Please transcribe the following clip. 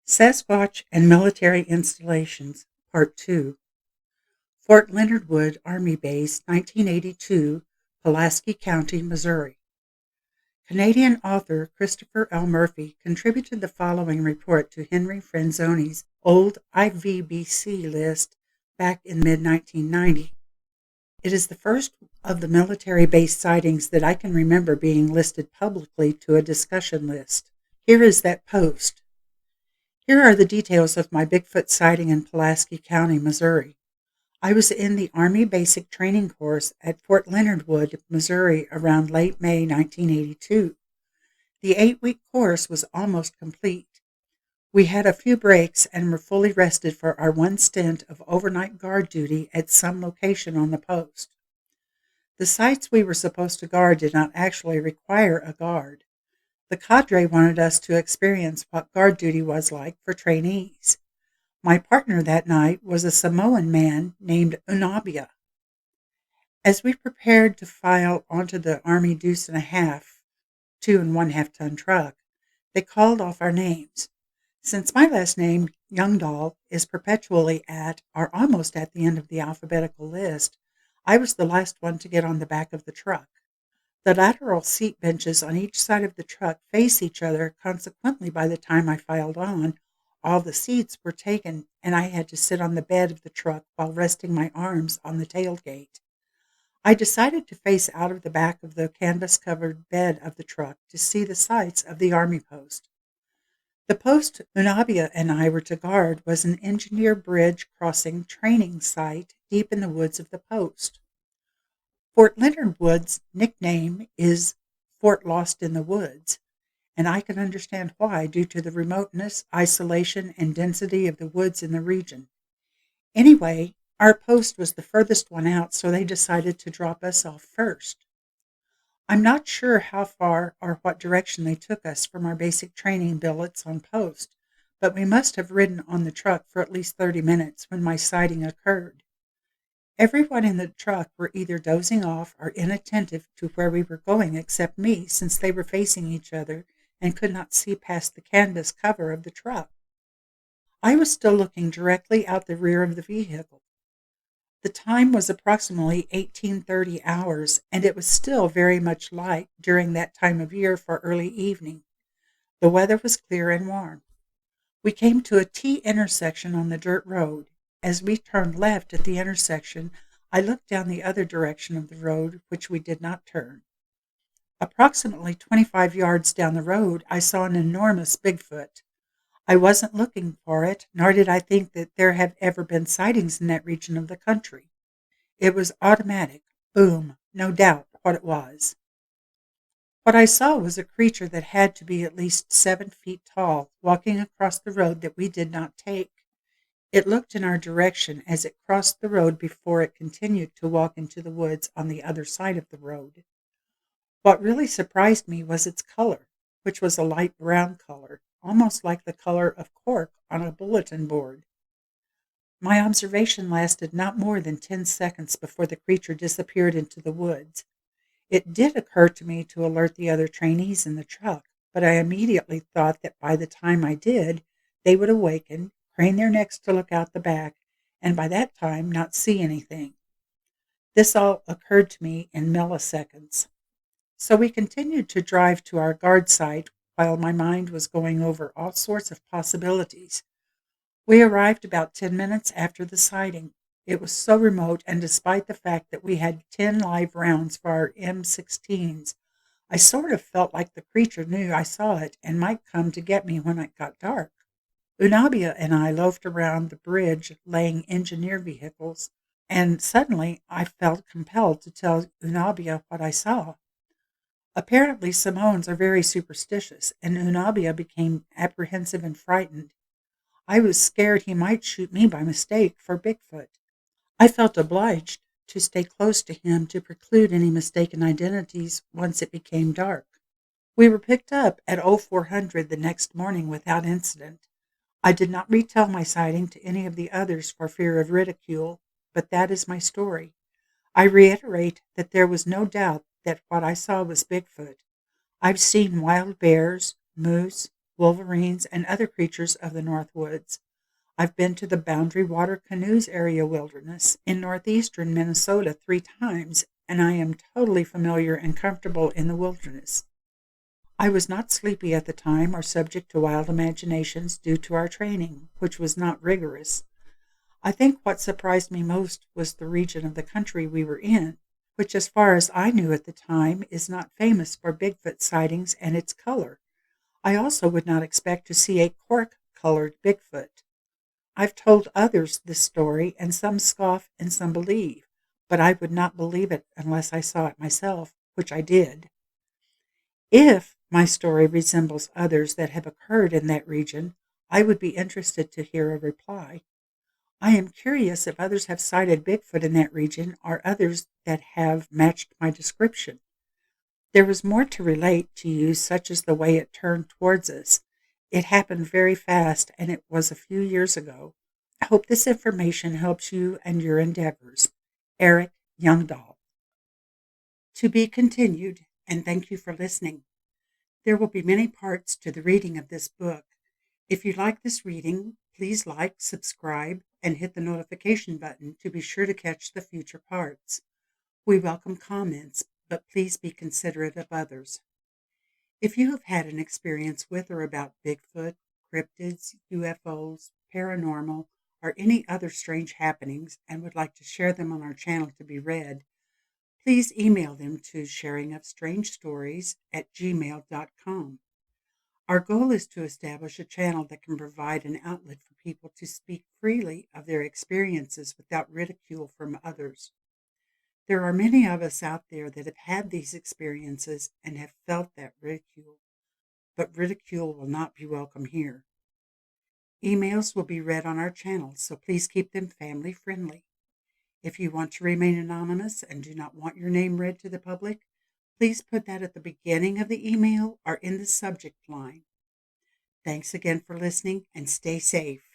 Sasquatch and Military Installations, Part 2. Fort Leonard Wood Army Base, 1982, Pulaski County, Missouri. Canadian author Christopher L. Murphy contributed the following report to Henry Franzoni's old IVBC list back in mid-1990. It is the first of the military base sightings that I can remember being listed publicly to a discussion list. Here is that post. Here are the details of my Bigfoot sighting in Pulaski County, Missouri. I was in the Army Basic Training Course at Fort Leonard Wood, Missouri around late May 1982. The 8-week course was almost complete. We had a few breaks and were fully rested for our one stint of overnight guard duty at some location on the post. The sites we were supposed to guard did not actually require a guard. The cadre wanted us to experience what guard duty was like for trainees. My partner that night was a Samoan man named Unabia. As we prepared to file onto the Army deuce and a half, 2 1/2 ton truck, they called off our names. Since my last name, Youngdahl, is perpetually at or almost at the end of the alphabetical list, I was the last one to get on the back of the truck. The lateral seat benches on each side of the truck face each other. Consequently, by the time I filed on, all the seats were taken and I had to sit on the bed of the truck while resting my arms on the tailgate. I decided to face out of the back of the canvas-covered bed of the truck to see the sights of the Army post. The post Unabia and I were to guard was an engineer bridge crossing training site deep in the woods of the post. Fort Leonard Wood's nickname is Fort Lost in the Woods, and I can understand why due to the remoteness, isolation, and density of the woods in the region. Anyway, our post was the furthest one out, so they decided to drop us off first. I'm not sure how far or what direction they took us from our basic training billets on post, but we must have ridden on the truck for at least 30 minutes when my sighting occurred. Everyone in the truck were either dozing off or inattentive to where we were going except me, since they were facing each other and could not see past the canvas cover of the truck. I was still looking directly out the rear of the vehicle. The time was approximately 1830 hours, and it was still very much light during that time of year for early evening. The weather was clear and warm. We came to a T intersection on the dirt road. As we turned left at the intersection, I looked down the other direction of the road, which we did not turn. Approximately 25 yards down the road, I saw an enormous Bigfoot. I wasn't looking for it, nor did I think that there had ever been sightings in that region of the country. It was automatic. Boom, no doubt what it was. What I saw was a creature that had to be at least 7 feet tall, walking across the road that we did not take. It looked in our direction as it crossed the road before it continued to walk into the woods on the other side of the road. What really surprised me was its color, which was a light brown color, almost like the color of cork on a bulletin board. My observation lasted not more than 10 seconds before the creature disappeared into the woods. It did occur to me to alert the other trainees in the truck, but I immediately thought that by the time I did, they would awaken, crane their necks to look out the back, and by that time not see anything. This all occurred to me in milliseconds. So we continued to drive to our guard site while my mind was going over all sorts of possibilities. We arrived about 10 minutes after the sighting. It was so remote, and despite the fact that we had 10 live rounds for our M16s, I sort of felt like the creature knew I saw it and might come to get me when it got dark. Unabia and I loafed around the bridge laying engineer vehicles, and suddenly I felt compelled to tell Unabia what I saw. Apparently, Samoans are very superstitious, and Unabia became apprehensive and frightened. I was scared he might shoot me by mistake for Bigfoot. I felt obliged to stay close to him to preclude any mistaken identities once it became dark. We were picked up at 0400 the next morning without incident. I did not retell my sighting to any of the others for fear of ridicule, but that is my story. I reiterate that there was no doubt that what I saw was Bigfoot. I've seen wild bears, moose, wolverines, and other creatures of the North Woods. I've been to the Boundary Water Canoes Area Wilderness in northeastern Minnesota 3 times, and I am totally familiar and comfortable in the wilderness. I was not sleepy at the time or subject to wild imaginations due to our training, which was not rigorous. I think what surprised me most was the region of the country we were in, which, as far as I knew at the time, is not famous for Bigfoot sightings and its color. I also would not expect to see a cork-colored Bigfoot. I've told others this story, and some scoff and some believe, but I would not believe it unless I saw it myself, which I did. If my story resembles others that have occurred in that region, I would be interested to hear a reply. I am curious if others have cited Bigfoot in that region or others that have matched my description. There was more to relate to you, such as the way it turned towards us. It happened very fast, and it was a few years ago. I hope this information helps you and your endeavors. Eric Youngdahl. To be continued, and thank you for listening. There will be many parts to the reading of this book. If you like this reading, please like, subscribe, and hit the notification button to be sure to catch the future parts. We welcome comments, but please be considerate of others. If you have had an experience with or about Bigfoot, cryptids, UFOs, paranormal, or any other strange happenings and would like to share them on our channel to be read, please email them to sharingofstrangestories@gmail.com. Our goal is to establish a channel that can provide an outlet for people to speak freely of their experiences without ridicule from others. There are many of us out there that have had these experiences and have felt that ridicule, but ridicule will not be welcome here. Emails will be read on our channel, so please keep them family friendly. If you want to remain anonymous and do not want your name read to the public, please put that at the beginning of the email or in the subject line. Thanks again for listening, and stay safe.